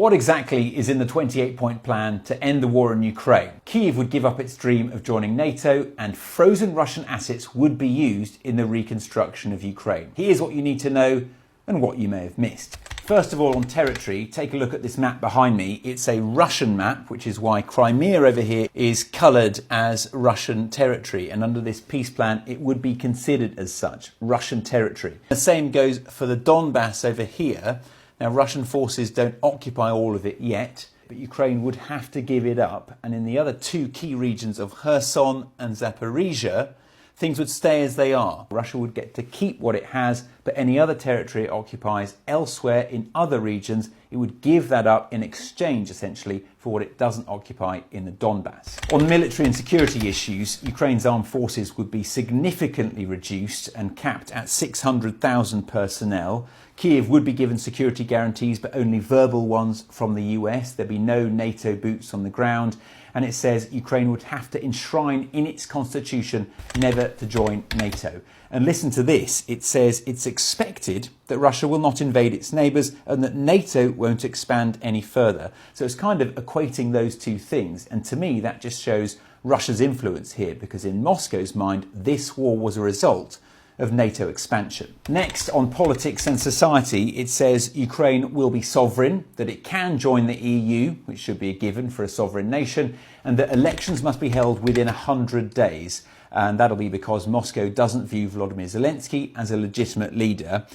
What exactly is in the 28-point plan to end the war in Ukraine? Kyiv would give up its dream of joining NATO, and frozen Russian assets would be used in the reconstruction of Ukraine. Here's what you need to know and what you may have missed. First of all, on territory, take a look at this map behind me. It's a Russian map, which is why Crimea over here is coloured as Russian territory. And under this peace plan, it would be considered as such, Russian territory. The same goes for the Donbass over here. Now, Russian forces don't occupy all of it yet, but Ukraine would have to give it up. And in the other two key regions of Kherson and Zaporizhia, things would stay as they are. Russia would get to keep what it has, but any other territory it occupies elsewhere in other regions, it would give that up in exchange, essentially, for what it doesn't occupy in the Donbass. On military and security issues, Ukraine's armed forces would be significantly reduced and capped at 600,000 personnel. Kyiv would be given security guarantees, but only verbal ones from the US. There'd be no NATO boots on the ground. And it says Ukraine would have to enshrine in its constitution never to join NATO. And listen to this. It says it's expected that Russia will not invade its neighbours and that NATO won't expand any further. So it's kind of equating those two things. And to me, that just shows Russia's influence here, because in Moscow's mind, this war was a result of NATO expansion. Next, on politics and society, it says Ukraine will be sovereign, that it can join the EU, which should be a given for a sovereign nation, and that elections must be held within 100 days. And that'll be because Moscow doesn't view Volodymyr Zelensky as a legitimate leader.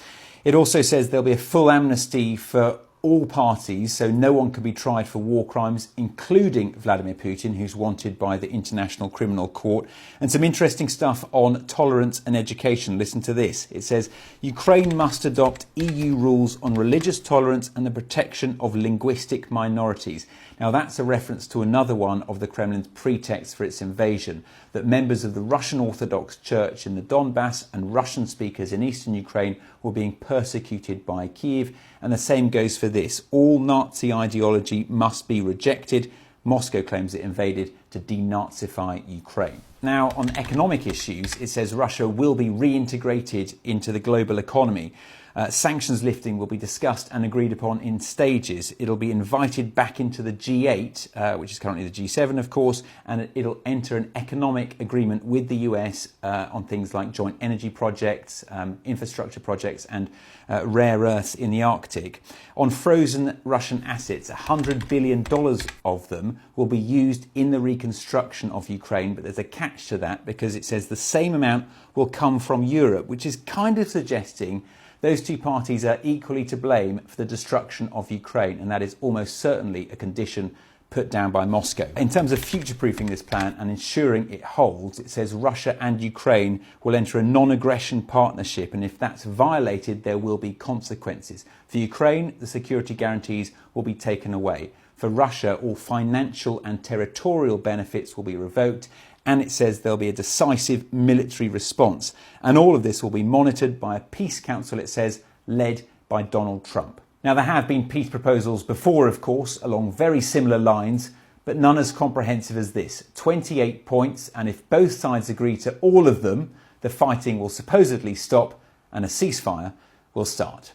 It also says there'll be a full amnesty for all parties, so no one can be tried for war crimes, including Vladimir Putin, who's wanted by the International Criminal Court. And some interesting stuff on tolerance and education. Listen to this. It says Ukraine must adopt EU rules on religious tolerance and the protection of linguistic minorities. Now, that's a reference to another one of the Kremlin's pretext for its invasion, that members of the Russian Orthodox Church in the Donbass and Russian speakers in eastern Ukraine were being persecuted by Kyiv. And the same goes for this. All Nazi ideology must be rejected. Moscow claims it invaded to denazify Ukraine. Now, on economic issues, it says Russia will be reintegrated into the global economy. Sanctions lifting will be discussed and agreed upon in stages. It'll be invited back into the G8, which is currently the G7, of course, and it'll enter an economic agreement with the US on things like joint energy projects, infrastructure projects, and rare earths in the Arctic. On frozen Russian assets, $100 billion of them will be used in the reconstruction of Ukraine, but there's a catch to that, because it says the same amount will come from Europe, which is kind of suggesting those two parties are equally to blame for the destruction of Ukraine, and that is almost certainly a condition put down by Moscow. In terms of future-proofing this plan and ensuring it holds, it says Russia and Ukraine will enter a non-aggression partnership, and if that's violated, there will be consequences. For Ukraine, the security guarantees will be taken away. For Russia, all financial and territorial benefits will be revoked, and it says there'll be a decisive military response. And all of this will be monitored by a peace council, it says, led by Donald Trump. Now, there have been peace proposals before, of course, along very similar lines, but none as comprehensive as this. 28 points, and if both sides agree to all of them, the fighting will supposedly stop and a ceasefire will start.